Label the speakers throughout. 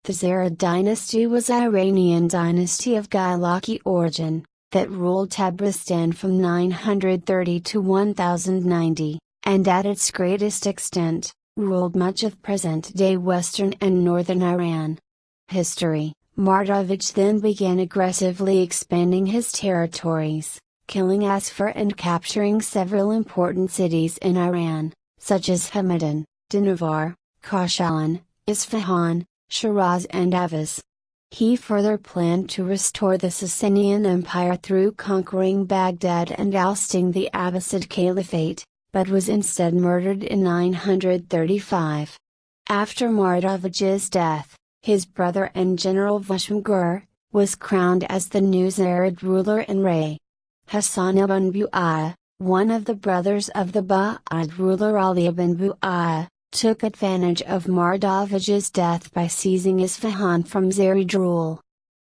Speaker 1: The Ziyarid dynasty was an Iranian dynasty of Gilaki origin, that ruled Tabristan from 930 to 1090, and at its greatest extent, ruled much of present-day western and northern Iran. History: Mardavij then began aggressively expanding his territories, killing Asfar and capturing several important cities in Iran, such as Hamadan, Dinavar, Kashan, Isfahan, Shiraz and Avaz. He further planned to restore the Sassanian Empire through conquering Baghdad and ousting the Abbasid Caliphate, but was instead murdered in 935. After Mardavij's death, his brother and general Vashmgur was crowned as the new Ziyarid ruler in Ray. Hassan ibn Bu'ayya, one of the brothers of the Ba'id ruler Ali ibn Bu'ayya, took advantage of Mardavij's death by seizing Isfahan from Ziyarid rule.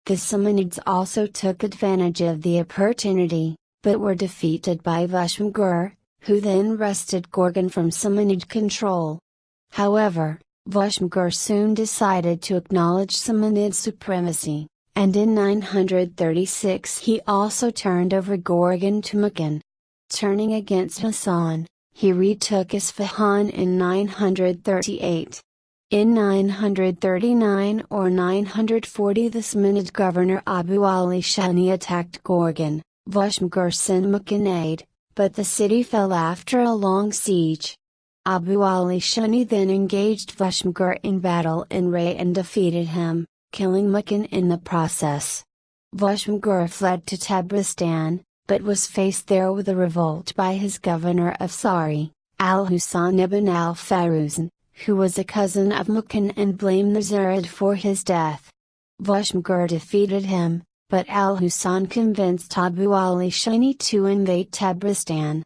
Speaker 1: The Samanids also took advantage of the opportunity, but were defeated by Vashmgur, who then wrested Gorgan from Samanid control. However, Vashmgur soon decided to acknowledge Samanid supremacy, and in 936 he also turned over Gorgan to Mukhan. Turning against Hassan, he retook Isfahan in 938. In 939 or 940 the Samanid governor Abu Ali Shani attacked Gorgan. Vashmgur sent Mukhan aid, but the city fell after a long siege. Abu Ali Shani then engaged Vashmgur in battle in Ray and defeated him, killing Mukhan in the process. Vashmgur fled to Tabristan, but was faced there with a revolt by his governor of Sari, al-Husayn ibn al-Faruzan, who was a cousin of Mukhan and blamed the Ziyarid for his death. Vashmgur defeated him, but al-Husayn convinced Abu Ali Shani to invade Tabristan.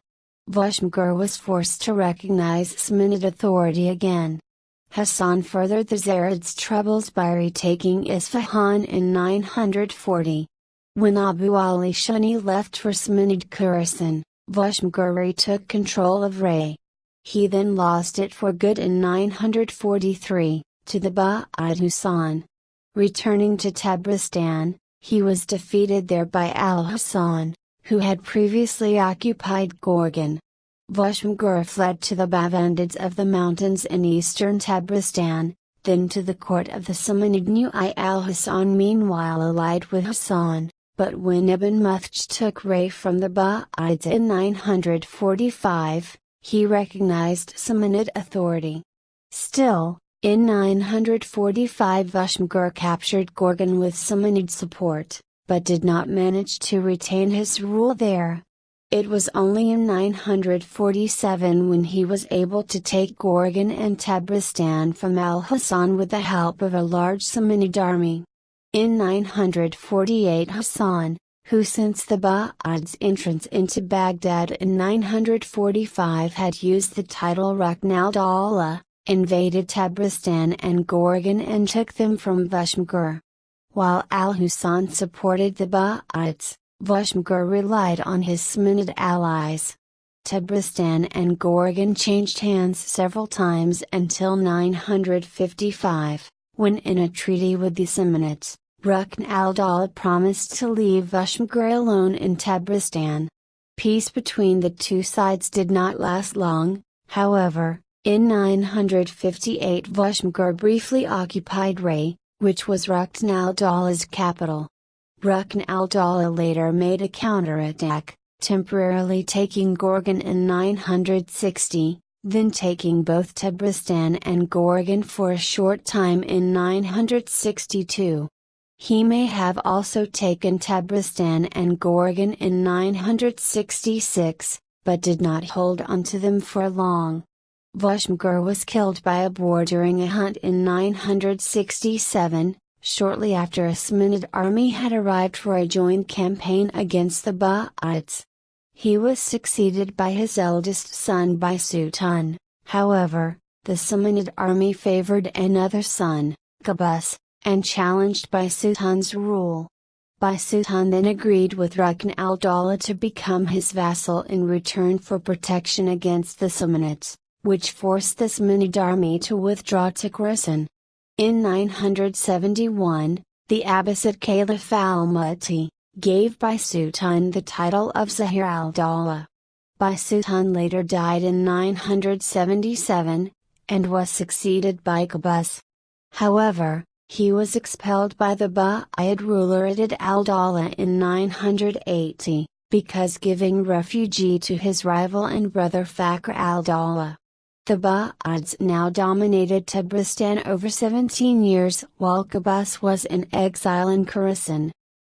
Speaker 1: Vashmgur was forced to recognize Samanid authority again. Hassan furthered the Ziyarid's troubles by retaking Isfahan in 940. When Abu Ali Shani left for Samanid Khorasan, Vashmgur retook control of Ray. He then lost it for good in 943, to the Ba'id Husayn. Returning to Tabristan, he was defeated there by al-Husayn, who had previously occupied Gorgan. Vashmgur fled to the Bavandids of the mountains in eastern Tabristan, then to the court of the Samanid Nu'i al-Husayn meanwhile allied with Hassan. But when Ibn Muthj took Ray from the Ba'ids in 945, he recognized Samanid authority. Still, in 945 Vashmgur captured Gorgan with Samanid support, but did not manage to retain his rule there. It was only in 947 when he was able to take Gorgan and Tabristan from al-Husayn with the help of a large Samanid army. In 948 Hassan, who since the Ba'id's entrance into Baghdad in 945 had used the title Rukn al-Dawla, invaded Tabristan and Gorgan and took them from Vashmgur. While al-Husayn supported the Ba'ids, Vashmgur relied on his Samanid allies. Tabristan and Gorgan changed hands several times until 955, when in a treaty with the Samanids, Rukn al-Dawla promised to leave Vashmgur alone in Tabristan. Peace between the two sides did not last long, however. In 958 Vashmgur briefly occupied Ray, which was Rukn al-Dawla's capital. Rukn al-Dawla later made a counterattack, temporarily taking Gorgan in 960, then taking both Tabristan and Gorgan for a short time in 962. He may have also taken Tabristan and Gorgan in 966, but did not hold on to them for long. Vashmgur was killed by a boar during a hunt in 967, shortly after a Samanid army had arrived for a joint campaign against the Ba'ids. He was succeeded by his eldest son Baisutan. However, the Samanid army favored another son, Qabbas, and challenged Baisutan's rule. Basutan then agreed with Rukn al-Dawla to become his vassal in return for protection against the Samanids, which forced the Samanid army to withdraw to Khorasan. In 971, the Abbasid Caliph al-Mu'ti gave Basutan the title of Zahir al-Dawla. Basutan later died in 977, and was succeeded by Qaboos. However, he was expelled by the Ba'id ruler Adid al-Dawla in 980, because giving refuge to his rival and brother Fakhr al-Dawla. The Ba'ids now dominated Tabristan over 17 years while Qaboos was in exile in Khorasan.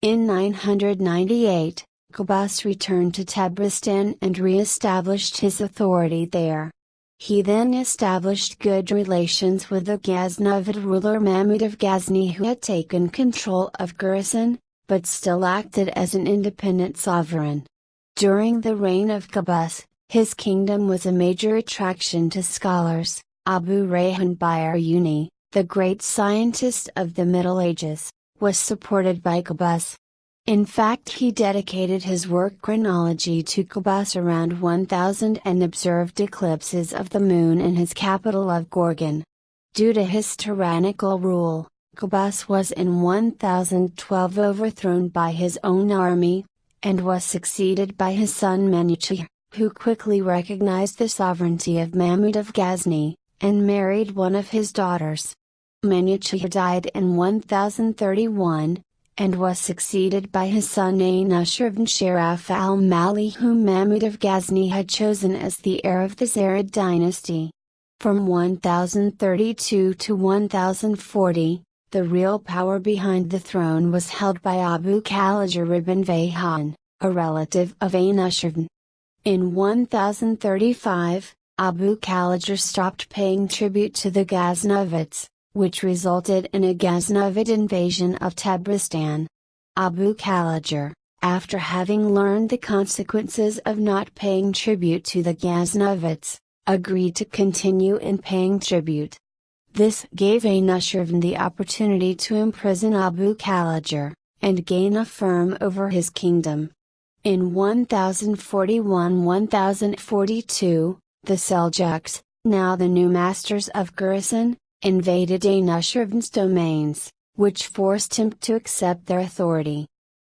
Speaker 1: In 998, Qaboos returned to Tabristan and re-established his authority there. He then established good relations with the Ghaznavid ruler Mahmud of Ghazni, who had taken control of Khorasan, but still acted as an independent sovereign. During the reign of Qaboos, his kingdom was a major attraction to scholars. Abu Rayhan Biruni, the great scientist of the Middle Ages, was supported by Qaboos. In fact, he dedicated his work Chronology to Qaboos around 1000 and observed eclipses of the moon in his capital of Gorgan. Due to his tyrannical rule, Qaboos was in 1012 overthrown by his own army, and was succeeded by his son Menuchir, who quickly recognized the sovereignty of Mahmud of Ghazni, and married one of his daughters. Menuchir died in 1031, and was succeeded by his son Anusharvan Sharaf al-Mali, whom Mahmud of Ghazni had chosen as the heir of the Ziyarid dynasty. From 1032 to 1040, the real power behind the throne was held by Abu Kalajar ibn Vayhan, a relative of Anusharvan. In 1035, Abu Kalajar stopped paying tribute to the Ghaznavids, which resulted in a Ghaznavid invasion of Tabristan. Abu Kalajar, after having learned the consequences of not paying tribute to the Ghaznavids, agreed to continue in paying tribute. This gave Anusharvan the opportunity to imprison Abu Kalajar, and gain a firm over his kingdom. In 1041–1042, the Seljuks, now the new masters of Khorasan, invaded Anusharvan's domains, which forced him to accept their authority.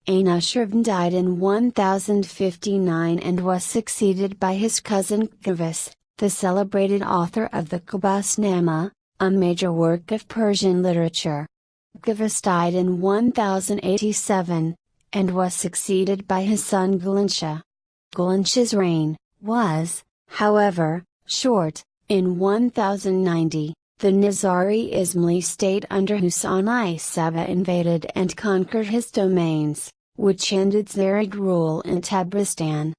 Speaker 1: Anusharvan died in 1059 and was succeeded by his cousin Qaboos, the celebrated author of the Qaboosnama, a major work of Persian literature. Qaboos died in 1087, and was succeeded by his son Gulanshah. Gulanshah's reign was, however, short. In 1090, the Nizari Ismaili state under Husayn I Saba invaded and conquered his domains, which ended Ziyarid rule in Tabristan.